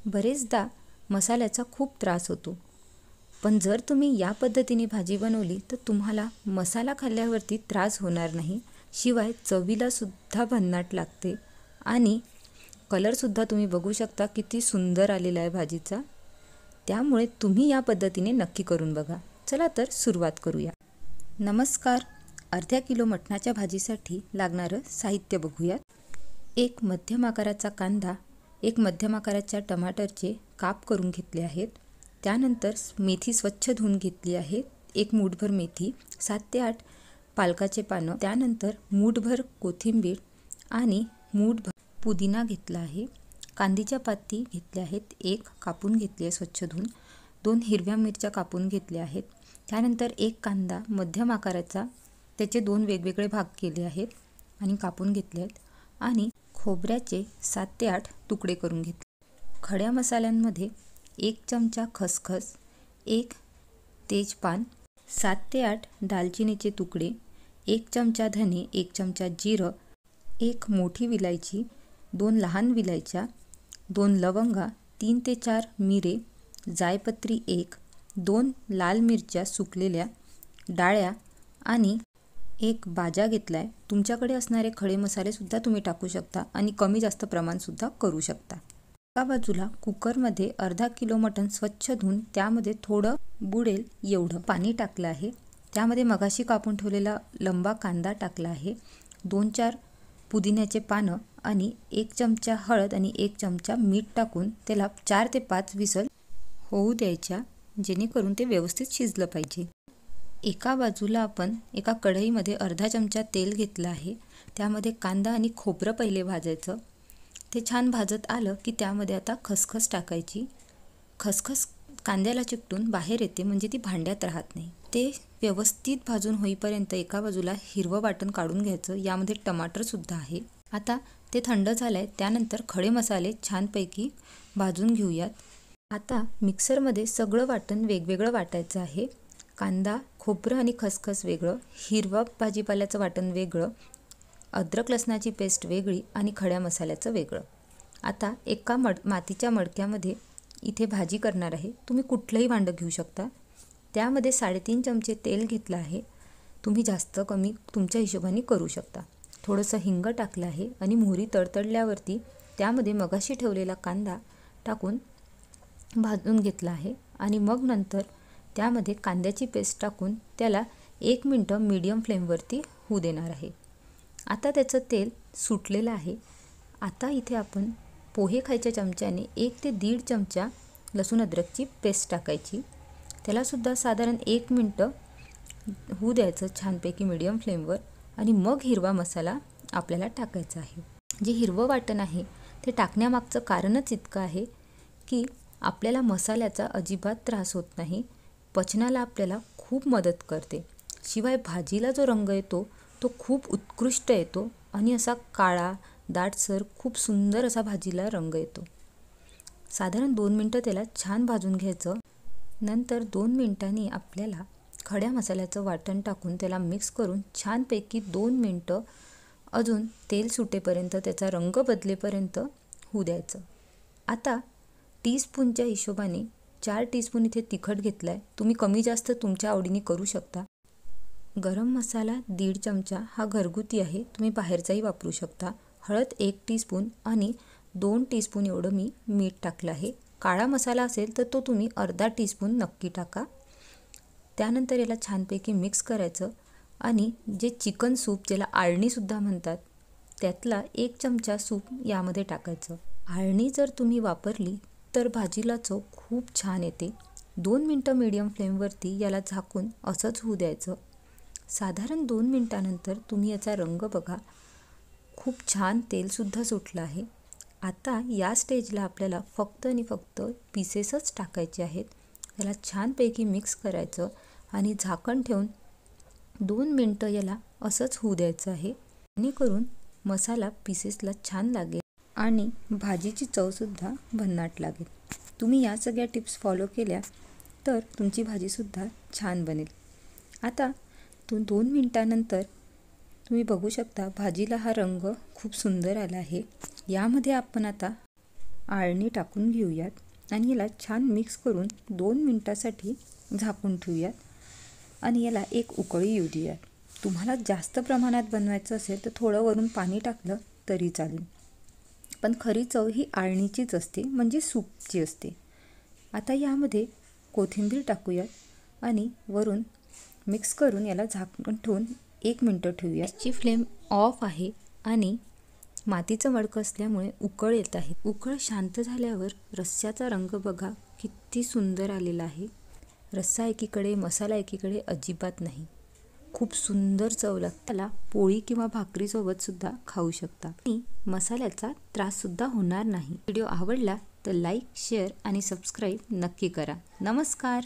बरेचदा मसाल्याचा खूप त्रास होतो, पण जर तुम्ही या पद्धतीने भाजी बनवली तर तुम्हाला मसाला खाल्ल्यावरती त्रास होणार नाही, शिवाय चवीला सुद्धा भन्नाट लागते आणि कलरसुद्धा तुम्ही बघू शकता किती सुंदर आलेला आहे भाजीचा। त्यामुळे तुम्ही या पद्धतीने नक्की करून बघा। चला तर सुरुवात करूया। नमस्कार, अर्ध्या किलो मटणाच्या भाजीसाठी लागणारं साहित्य बघूया। एक मध्यम आकाराचा कांदा, एक मध्यम आकाराच्या टमाटरचे काप करून घेतले आहेत। त्यानंतर मेथी स्वच्छ धुवून घेतली आहे, एक मूठभर मेथी, 7 ते 8 पालकाचे पानं, त्यानंतर मूठभर कोथिंबीर आणि मूठभर पुदिना घेतला आहे। कांदीच्या पाती घेतल्या आहेत, एक कापून घेतली आहे स्वच्छ धुवून, 2 हिरव्या मिरच्या कापून घेतल्या आहेत। त्यानंतर एक कांदा मध्यम आकाराचा, त्याचे 2 वेगवेगळे भाग केले आहेत आणि कापून घेतले आहेत आणि खोबऱ्याचे 7 ते 8 तुकडे करून घेतले। खड्या मसाल्यांमध्ये 1 चमचा खसखस, 1 तेजपान, 7 ते 8 दालचिनीचे तुकडे, 1 चमचा धने, 1 चमचा जिरं, 1 मोठी विलायची, 2 लहान विलायच्या, 2 लवंगा, 3 ते 4 मिरे, जायपत्री 1, 2 लाल मिरच्या सुकलेल्या, डाळ्या आणि 1 बाजा घेतलाय। तुमच्याकडे असणारे खडे मसाले सुद्धा तुम्ही टाकू शकता आणि कमी जास्त प्रमाण सुद्धा करू शकता। एका बाजूला कुकरमध्ये अर्धा किलो मटण स्वच्छ धुवून त्यामध्ये थोडं बुडेल एवढं पाणी टाकलं आहे। त्यामध्ये मगाशी कापून ठेवलेला लंबा कांदा टाकला आहे, 2-4 पुदिन्याचे पानं आणि 1 चमचा हळद आणि 1 चमचा मीठ टाकून त्याला 4 ते 5 विसल होऊ द्यायच्या, जेणेकरून ते व्यवस्थित शिजलं पाहिजे। एका बाजूला आपण एका कढईमध्ये अर्धा चमचा तेल घेतलं आहे, त्यामध्ये कांदा आणि खोबरं पहिले भाजायचं। ते छान भाजत आलं की त्यामध्ये आता खसखस टाकायची। खसखस कांद्याला चिकटून बाहेर येते, म्हणजे ती भांड्यात राहत नाही। ते व्यवस्थित भाजून होईपर्यंत एका बाजूला हिरवं वाटण काढून घ्यायचं, यामध्ये टमाटर सुद्धा आहे। आता ते थंड झालंय, त्यानंतर खडे मसाले छानपैकी भाजून घेऊयात। आता मिक्सरमध्ये सगळं वाटण वेगवेगळं वाटायचं आहे। कांदा, खोबरं आणि खसखस वेगळं, हिरवा भाजीपाल्याचं वाटण वेगळं, अद्रक लसणाची पेस्ट वेगळी आणि खड्या मसाल्याचं वेगळं। आता एका मातीच्या मडक्यामध्ये इथे भाजी करणार आहे, तुम्ही कुठलंही भांडं घेऊ शकता। त्यामध्ये 3.5 चमचे तेल घेतलं आहे, तुम्ही जास्त कमी तुमच्या हिशोबाने करू शकता। थोडंसं हिंग टाकलं आहे आणि मोहरी तडतडल्यावरती त्यामध्ये मगाशी ठेवलेला कांदा टाकून भाजून घेतला आहे आणि मग नंतर त्यामध्ये कांद्याची पेस्ट टाकून त्याला 1 मिनिट मीडियम फ्लेमवरती होऊ देणार आहे। आता त्याचं तेल सुटलेलं आहे। आता इथे आपण पोहे खायच्या चमच्याने 1 ते 1.5 चमचा लसूण अद्रकची पेस्ट टाकायची, त्याला सुद्धा साधारण 1 मिनिट होऊ द्यायचं छानपैकी मीडियम फ्लेमवर आणि मग हिरवा मसाला आपल्याला टाकायचा आहे। जे हिरवं वाटण आहे ते टाकण्यामागचं कारणच इतकं आहे की आपल्याला मसाल्याचा अजिबात त्रास होत नाही, पचनाला आपल्याला खूप मदत करते, शिवाय भाजीला जो रंग येतो तो खूप उत्कृष्ट येतो आणि असा काळा दाटसर खूप सुंदर असा भाजीला रंग येतो। साधारण 2 मिनिटं त्याला छान भाजून घ्यायचं। नंतर 2 मिनिटांनी आपल्याला खड्या मसाल्याचं वाटण टाकून त्याला मिक्स करून छानपैकी 2 मिनिटं अजून तेल सुटेपर्यंत, त्याचा रंग बदलेपर्यंत होऊ द्यायचं। आता टीस्पूनच्या हिशोबाने 4 टीस्पून इथे तिखट घेतलाय, तुम्ही कमी जास्त तुमच्या आवडीने करू शकता। गरम मसाला 1.5 चमचा हा घरगुती आहे, तुम्ही बाहेरचाही वापरू शकता। हळद 1 टीस्पून आणि 2 टीस्पून एवढं मी मीठ टाकलं आहे। काळा मसाला असेल तर तो तुम्ही अर्धा टीस्पून नक्की टाका। त्यानंतर याला छानपैकी मिक्स करायचं आणि जे चिकन सूप, ज्याला आळणीसुद्धा म्हणतात, त्यातला 1 चमचा सूप यामध्ये टाकायचं। आळणी जर तुम्ही वापरली तर भाजीला चव खूप छान येते। 2 मिनिटं मीडियम फ्लेमवरती याला झाकून असंच होऊ द्यायचं। साधारण 2 मिनिटानंतर तुम्ही याचा रंग बघा, खूप छान तेलसुद्धा सुटलं आहे। आता या स्टेजला आपल्याला फक्त आणि फक्त पीसेसच टाकायचे आहेत, त्याला छानपैकी मिक्स करायचं आणि झाकण ठेवून 2 मिनिटं याला असंच होऊ द्यायचं आहे, जेणेकरून मसाला पीसेसला छान लागेल आणि भाजीची चवसुद्धा भन्नाट लागेल। तुम्ही या सगळ्या टिप्स फॉलो केल्या तर तुमची भाजीसुद्धा छान बनेल। आता 2 मिनिटानंतर तुम्ही बघू शकता भाजीला हा रंग खूप सुंदर आला आहे। यामध्ये आपण आता आळणी टाकून घेऊयात आणि याला छान मिक्स करून 2 मिनिटासाठी झाकून ठेवूयात आणि याला एक उकळी येऊ देऊयात. तुम्हाला जास्त प्रमाणात बनवायचं असेल तर थोडं वरून पाणी टाकलं तरी चालेल, पण खरी चव ही आळणीचीच असते, म्हणजे सूपची असते. आता यामध्ये कोथिंबीर टाकूयात आणि वरून मिक्स करून याला झाकण ठेवून 1 मिनिट ठेवूया. गॅसची फ्लेम ऑफ आहे आणि मातीचं मडकं असल्यामुळे उकळ येत आहे. उकळ शांत झाल्यावर रस्स्याचा रंग बघा किती सुंदर आलेला आहे. रस्सा एकीकडे, मसाला एकीकडे अजिबात नाही. खूप सुंदर चव लागते. त्याला पोळी किंवा भाकरीसोबत सुद्धा खाऊ शकता आणि मसाल्याचा त्रास सुद्धा होणार नाही. व्हिडिओ आवडला तर लाईक, शेअर आणि सबस्क्राईब नक्की करा. नमस्कार.